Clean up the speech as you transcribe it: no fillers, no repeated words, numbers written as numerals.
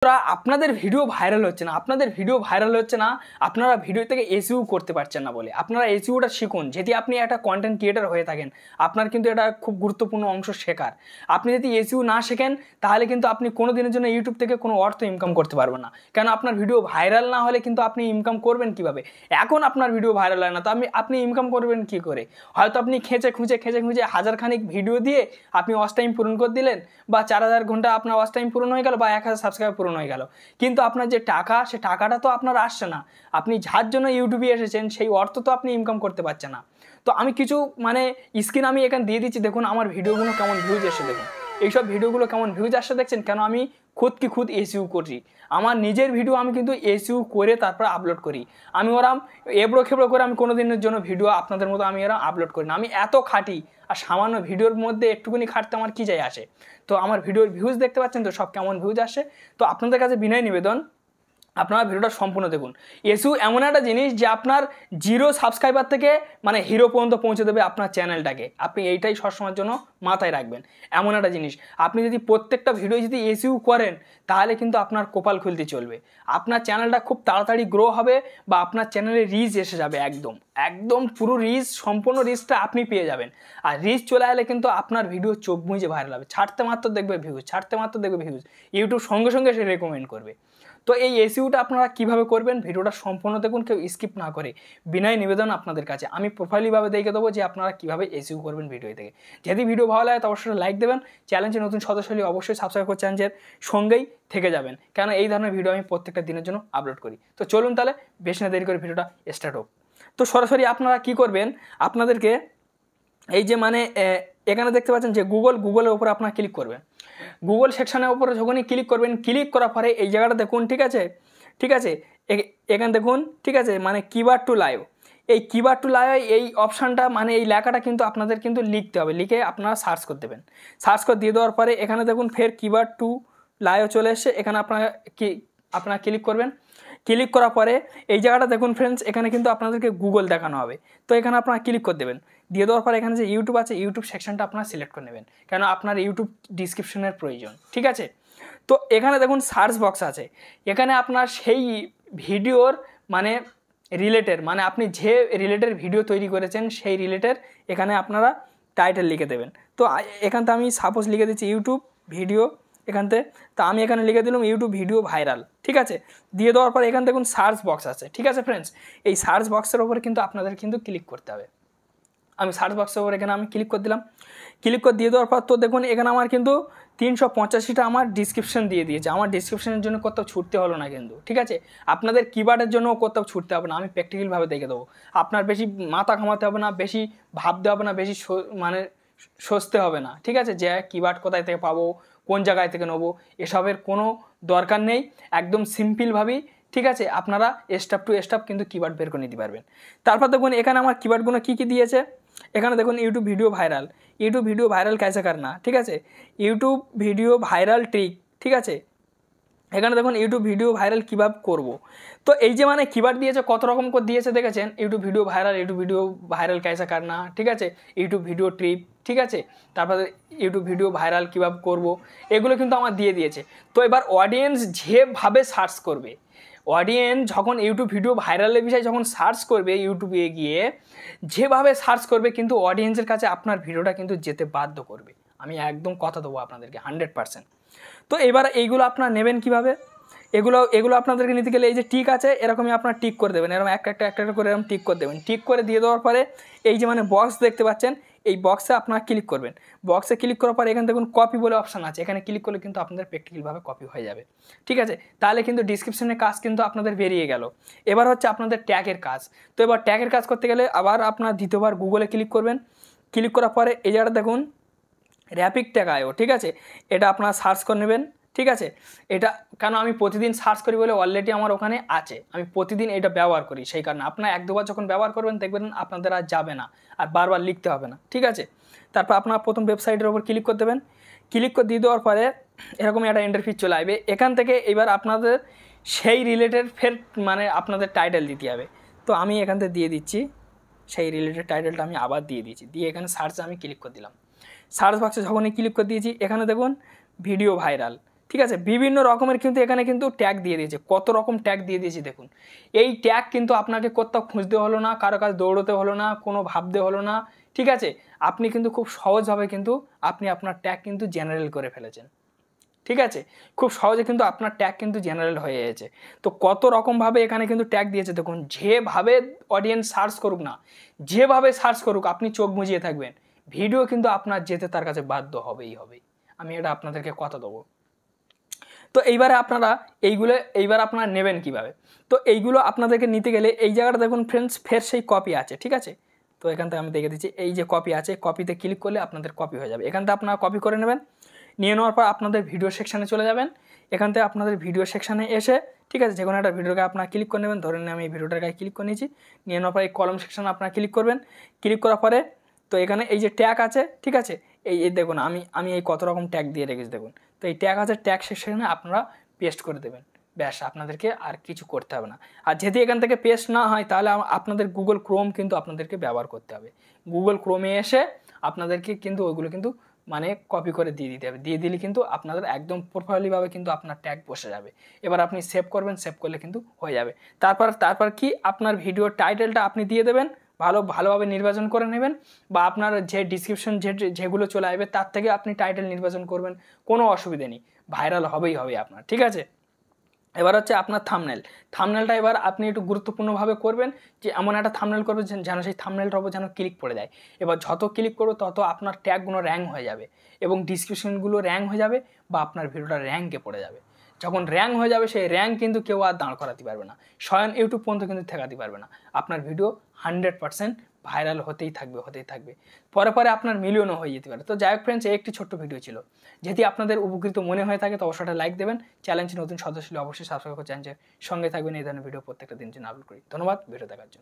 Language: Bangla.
আপনাদের ভিডিও ভাইরাল হচ্ছে না, আপনারা ভিডিও থেকে এসইও করতে পারছেন না বলে। আপনারা এসইওটা শিখুন। যদি আপনি একটা কন্টেন্ট ক্রিয়েটর হয়ে থাকেন, আপনার কিন্তু এটা খুব গুরুত্বপূর্ণ অংশ শেখার। আপনি যদি এসইও না শেখেন তাহলে কিন্তু আপনি কোনো দিনের জন্য ইউটিউব থেকে কোনো অর্থ ইনকাম করতে পারবেন না। কেন, আপনার ভিডিও ভাইরাল না হলে কিন্তু আপনি ইনকাম করবেন কিভাবে? এখন আপনার ভিডিও ভাইরাল হয় না, তো আপনি ইনকাম করবেন কি করে? হয়তো আপনি খেঁচে খুঁজে হাজারখানিক ভিডিও দিয়ে আপনি ওয়াচ টাইম পূরণ করে দিলেন, বা 4000 ঘন্টা আপনার ওয়াচ টাইম পূরণ হয়ে গেল, বা 1000 সাবস্ক্রাইব পূরণ হয়ে গেল, কিন্তু আপনার যে টাকা, সে টাকাটা তো আপনার আসছে না। আপনি যার জন্য ইউটিউবে এসেছেন সেই অর্থ তো আপনি ইনকাম করতে পারছেন না। তো আমি কিছু স্ক্রিন আমি এখানে দিয়ে দিচ্ছি, দেখুন আমার ভিডিওগুলো কেমন ভিউজ এসে, দেখুন এইসব ভিডিওগুলো কেমন ভিউজ আসছে দেখছেন। কেন, আমি খুদ এসইও করি। আমার নিজের ভিডিও আমি কিন্তু এসইও করে তারপর আপলোড করি। আমি ওরম এবড়ো খেবড়ো করে আমি কোনো দিনের জন্য ভিডিও আপনাদের মতো আমি এরম আপলোড করি না। আমি এত খাটি, আর সামান্য ভিডিওর মধ্যে একটুখানি খাটতে আমার কী যায় আসে? তো আমার ভিডিওর ভিউজ দেখতে পাচ্ছেন তো, সব কেমন ভিউজ আসে। তো আপনাদের কাছে বিনয় নিবেদন, আপনারা ভিডিওটা সম্পূর্ণ দেখুন। এসইও এমন একটা জিনিস যে আপনার 0 সাবস্ক্রাইবার থেকে হিরো পর্যন্ত পৌঁছে দেবে আপনার চ্যানেলটাকে। আপনি এইটাই সবসময়ের জন্য মাথায় রাখবেন। এমন একটা জিনিস, আপনি যদি প্রত্যেকটা ভিডিও যদি এসইও করেন তাহলে কিন্তু আপনার কপাল খুলতে চলবে। আপনার চ্যানেলটা খুব তাড়াতাড়ি গ্রো হবে, বা আপনার চ্যানেলে রিচ এসে যাবে। একদম পুরো রিচ, সম্পূর্ণ রিচটা আপনি পেয়ে যাবেন। আর রিচ চলে এলে কিন্তু আপনার ভিডিও চোখ বুজে ভাইরাল হবে। ছাড়তে মাত্র দেখবে ভিউজ, ইউটিউব সঙ্গে সঙ্গে সে রেকমেন্ড করবে। তো এই এসইওটা আপনারা কিভাবে করবেন, ভিডিওটা সম্পূর্ণ দেখুন, কেউ স্কিপ না করে। বিনয় নিবেদন আপনাদের কাছে, আমি প্রোফাইলিভাবে দেখে দেবো যে আপনারা কীভাবে এসইও করবেন ভিডিও থেকে। যদি ভিডিও ভালো লাগে তো অবশ্যই লাইক দেবেন। চ্যানেলে নতুন সদস্য হলে অবশ্যই সাবস্ক্রাইব করে চ্যানেলের সঙ্গেই থেকে যাবেন, কেন এই ধরনের ভিডিও আমি প্রত্যেকটা দিনের জন্য আপলোড করি। তো চলুন তাহলে বেশি না দেরি করে ভিডিওটা স্টার্ট হোক। তো সরাসরি আপনারা কি করবেন, আপনাদেরকে এই যে এখানে দেখতে পাচ্ছেন যে গুগলের উপরে আপনারা ক্লিক করবেন। গুগল সেকশনের উপরে যখনই ক্লিক করবেন, ক্লিক করার পরে এই জায়গাটা দেখুন, ঠিক আছে এখানে দেখুন, ঠিক আছে, কিওয়ার্ড টু লাইভ। এই কিওয়ার্ড টু লাইভ এই অপশানটা এই লেখাটা কিন্তু আপনাদের কিন্তু লিখতে হবে, লিখে আপনারা সার্চ করে দেবেন। সার্চ করে দিয়ে দেওয়ার পরে এখানে দেখুন ফের কিওয়ার্ড টু লাইভ চলে এসছে। এখানে আপনারা ক্লিক করবেন। ক্লিক করার পরে এই জায়গাটা দেখুন ফ্রেন্ডস, এখানে কিন্তু আপনাদেরকে গুগল দেখানো হবে। তো এখানে আপনারা ক্লিক করে দেবেন। দিয়ে দেওয়ার পরে এখানে যে ইউটিউব আছে, ইউটিউব সেকশনটা আপনারা সিলেক্ট করে নেবেন, কেন আপনার ইউটিউব ডিসক্রিপশনের প্রয়োজন। ঠিক আছে, তো এখানে দেখুন সার্চ বক্স আছে। এখানে আপনার সেই ভিডিওর রিলেটেড, আপনি যে রিলেটেড ভিডিও তৈরি করেছেন সেই রিলেটেড এখানে আপনারা টাইটেল লিখে দেবেন। তো এখানতে আমি সাপোজ লিখে দিচ্ছি ইউটিউব ভিডিও এখানতে। তো আমি এখানে লিখে দিলাম ইউটিউব ভিডিও ভাইরাল। ঠিক আছে, দিয়ে দেওয়ার পর এখানে দেখুন সার্চ বক্স আছে। ঠিক আছে ফ্রেন্ডস, এই সার্চ বক্সের ওপরে কিন্তু আপনাদের কিন্তু ক্লিক করতে হবে। আমি সার্চ বক্সের ওপর এখানে আমি ক্লিক করে দিলাম। ক্লিক করে দিয়ে দেওয়ার পর তো দেখুন এখানে আমার কিন্তু 385টা আমার ডিসক্রিপশন দিয়ে দিয়েছে। আমার ডিসক্রিপশনের জন্য কোথাও ছুটতে হলো না কিন্তু। ঠিক আছে, আপনাদের কিওয়ার্ডের জন্য কোথাও ছুটতে হবে না, আমি প্র্যাকটিক্যালভাবে দেখে দেবো। আপনার বেশি মাথা ঘামাতে হবে না, বেশি ভাবতে হবে না, বেশি সস্তে হবে না। ঠিক আছে, যে কিওয়ার্ড কোথায় থেকে পাবো, কোন জায়গায় থেকে নেবো, এসবের কোনো দরকার নেই। একদম সিম্পলভাবেই, ঠিক আছে, আপনারা স্টেপ টু স্টেপ কিন্তু কিওয়ার্ড বের করে নিতে পারবেন। তারপর দেখুন এখানে আমার কিওয়ার্ডগুলো কী দিয়েছে। এখানে দেখুন ইউটিউব ভিডিও ভাইরাল कैसे करना। ঠিক আছে, ইউটিউব ভিডিও ভাইরাল ট্রিক। ঠিক আছে, এখানে দেখুন ইউটিউব ভিডিও ভাইরাল কীভাবে করব। তো এই যে কিওয়ার্ড দিয়েছে, কত রকম করে দিয়েছে দেখেছেন। ইউটিউব ভিডিও ভাইরাল कैसे करना। ঠিক আছে, ইউটিউব ভিডিও ট্রিপ। ঠিক আছে, তারপরে ইউটিউব ভিডিও ভাইরাল কীভাবে করব, এগুলো কিন্তু আমার দিয়ে দিয়েছে। তো এবার অডিয়েন্স যেভাবে সার্চ করবে, অডিয়েন্স যখন ইউটিউব ভিডিও ভাইরালের বিষয়ে যখন সার্চ করবে, ইউটিউবে গিয়ে যেভাবে সার্চ করবে কিন্তু অডিয়েন্সের কাছে আপনার ভিডিওটা কিন্তু যেতে বাধ্য করবে। আমি একদম কথা দেবো আপনাদেরকে 100%। তো এবার এইগুলো আপনারা নেবেন কিভাবে, এগুলো আপনাদেরকে নিতে গেলে এই যে টিক আছে, এরকমই আপনার টিক করে দেবেন। এরকম একটা করে এরকম টিক করে দেবেন। টিক করে দিয়ে দেওয়ার পরে এই যে বক্স দেখতে পাচ্ছেন, এই বক্সে আপনারা ক্লিক করবেন। বক্সে ক্লিক করার পরে এখানে দেখুন কপি বলে অপশান আছে, এখানে ক্লিক করলে কিন্তু আপনাদের প্র্যাকটিক্যালভাবে কপি হয়ে যাবে। ঠিক আছে, তাহলে কিন্তু ডিসক্রিপশনের কাজ কিন্তু আপনাদের বেরিয়ে গেল। এবার হচ্ছে আপনাদের ট্যাগের কাজ। তো এবার ট্যাগের কাজ করতে গেলে আবার আপনার দ্বিতীয়বার গুগলে ক্লিক করবেন। ক্লিক করার পরে এই জায়গাটা দেখুন র্যাপিড ট্যাগ আয়ো। ঠিক আছে, এটা আপনারা সার্চ করে নেবেন। ঠিক আছে, এটা কেন আমি প্রতিদিন সার্চ করি বলে অলরেডি আমার ওখানে আছে, আমি প্রতিদিন এটা ব্যবহার করি, সেই কারণে আপনার 1-2বার যখন ব্যবহার করবেন দেখবেন আপনাদের আর যাবে না, আর বারবার লিখতে হবে না। ঠিক আছে, তারপর আপনারা প্রথম ওয়েবসাইটের ওপর ক্লিক করে দেবেন। ক্লিক করে দিয়ে দেওয়ার পরে এরকম একটা ইন্টারফেস চলে আসবে। এখান থেকে এবার আপনাদের সেই রিলেটেড ফের আপনাদের টাইটেল দিতে হবে। তো আমি এখান থেকে দিয়ে দিচ্ছি, সেই রিলেটেড টাইটেলটা আমি আবার দিয়ে দিচ্ছি। দিয়ে এখানে সার্চে আমি ক্লিক করে দিলাম। সার্চ বক্সে যখনই ক্লিক করে দিয়েছি, এখানে দেখুন ভিডিও ভাইরাল। ঠিক আছে, বিভিন্ন রকমের কিন্তু এখানে কিন্তু ট্যাগ দিয়ে দিয়েছে, কত রকম ট্যাগ দিয়ে দিয়েছে দেখুন। এই ট্যাগ কিন্তু আপনাকে কোথাও খুঁজতে হলো না, কারো কাছে দৌড়তে হলো না, কোনো ভাবতে হলো না। ঠিক আছে, আপনি কিন্তু খুব সহজভাবে কিন্তু আপনি আপনার ট্যাগ কিন্তু জেনারেল করে ফেলেছেন। ঠিক আছে, খুব সহজে কিন্তু আপনার ট্যাগ কিন্তু জেনারেল হয়ে গেছে। তো কত রকমভাবে এখানে কিন্তু ট্যাগ দিয়েছে দেখুন। যেভাবে অডিয়েন্স সার্চ করুক না, যেভাবে সার্চ করুক, আপনি চোখ বুজিয়ে থাকবেন, ভিডিও কিন্তু আপনার যেতে তার কাছে বাধ্য হবেই হবে। আমি এটা আপনাদেরকে কথা দেবো। তো এইবারে আপনারা এইবার আপনারা নেবেন কিভাবে? তো এইগুলো আপনাদেরকে নিতে গেলে এই জায়গাটা দেখুন ফ্রেন্ডস, ফের সেই কপি আছে। ঠিক আছে, তো এখান থেকে আমি দেখে দিচ্ছি, এই যে কপি আছে, কপিতে ক্লিক করলে আপনাদের কপি হয়ে যাবে। এখান থেকে আপনারা কপি করে নেবেন। নিয়ে নেওয়ার পর আপনাদের ভিডিও সেকশানে চলে যাবেন। এখান থেকে আপনাদের ভিডিও সেকশানে এসে, ঠিক আছে, যে কোনো একটা ভিডিওর গায়ে আপনারা ক্লিক করে নেবেন। ধরেন আমি এই ভিডিওটার গায়ে ক্লিক করে নিয়েছি। নিয়ে নেওয়ার পর এই কলম সেকশানে আপনারা ক্লিক করবেন। ক্লিক করার পরে তো এখানে এই যে ট্যাগ আছে, ঠিক আছে, এই দেখুন আমি এই কত রকম ট্যাগ দিয়ে রেখেছি দেখুন। তো এই ট্যাগ আছে, ট্যাগ সেকশানে আপনারা পেস্ট করে দেবেন। ব্যাস, আপনাদেরকে আর কিছু করতে হবে না। আর যদি এখান থেকে পেস্ট না হয় তাহলে আপনাদের গুগল ক্রোম কিন্তু আপনাদেরকে ব্যবহার করতে হবে। গুগল ক্রোমে এসে আপনাদেরকে কিন্তু ওইগুলো কিন্তু মানে কপি করে দিয়ে দিতে হবে। দিয়ে দিলে কিন্তু আপনাদের একদম প্রপারলিভাবে কিন্তু আপনার ট্যাগ বসে যাবে। এবার আপনি সেভ করবেন, সেভ করলে কিন্তু হয়ে যাবে। তারপর কি আপনার ভিডিওর টাইটেলটা আপনি দিয়ে দেবেন, ভালোভাবে নির্বাচন করে নেবেন, বা আপনার যে ডিসক্রিপশন যেগুলো চলে আসবে তার থেকে আপনি টাইটেল নির্বাচন করবেন, কোনো অসুবিধা নেই, ভাইরাল হবেই হবে আপনার। ঠিক আছে, এবার হচ্ছে আপনার থাম্বনেলটা এবার আপনি একটু গুরুত্বপূর্ণভাবে করবেন, যে এমন একটা থাম্বনেল করবেন যেন সেই থাম্বনেলটার উপর যেন ক্লিক পড়ে যায়। এবার যত ক্লিক করবো তত আপনার ট্যাগগুলো র্যাঙ্ক হয়ে যাবে এবং ডিসক্রিপশনগুলো র্যাঙ্ক হয়ে যাবে, বা আপনার ভিডিওটা র্যাঙ্কে পড়ে যাবে। যখন র্যাঙ্ক হয়ে যাবে সেই র্যাঙ্ক কিন্তু কেউ আর দাঁড় করাতে পারবে না, স্বয়ং ইউটিউব পর্যন্ত কিন্তু ঠেকাতে পারবে না। আপনার ভিডিও 100% ভাইরাল হতেই থাকবে। পরে আপনার মিলিয়নও হয়ে যেতে পারে। তো যাই হোক ফ্রেন্ডস, এই একটি ছোট্ট ভিডিও ছিল। যদি আপনাদের উপকৃত মনে হয়ে থাকে তো অবশ্যই লাইক দেবেন। চ্যানেলটি নতুন সদস্য হলে অবশ্যই সাবস্ক্রাইব করে চ্যানেলের সঙ্গে থাকবেন। এই ধরনের ভিডিও প্রত্যেকটা দিন জন্য আপলোড করি। ধন্যবাদ ভিডিও দেখার জন্য।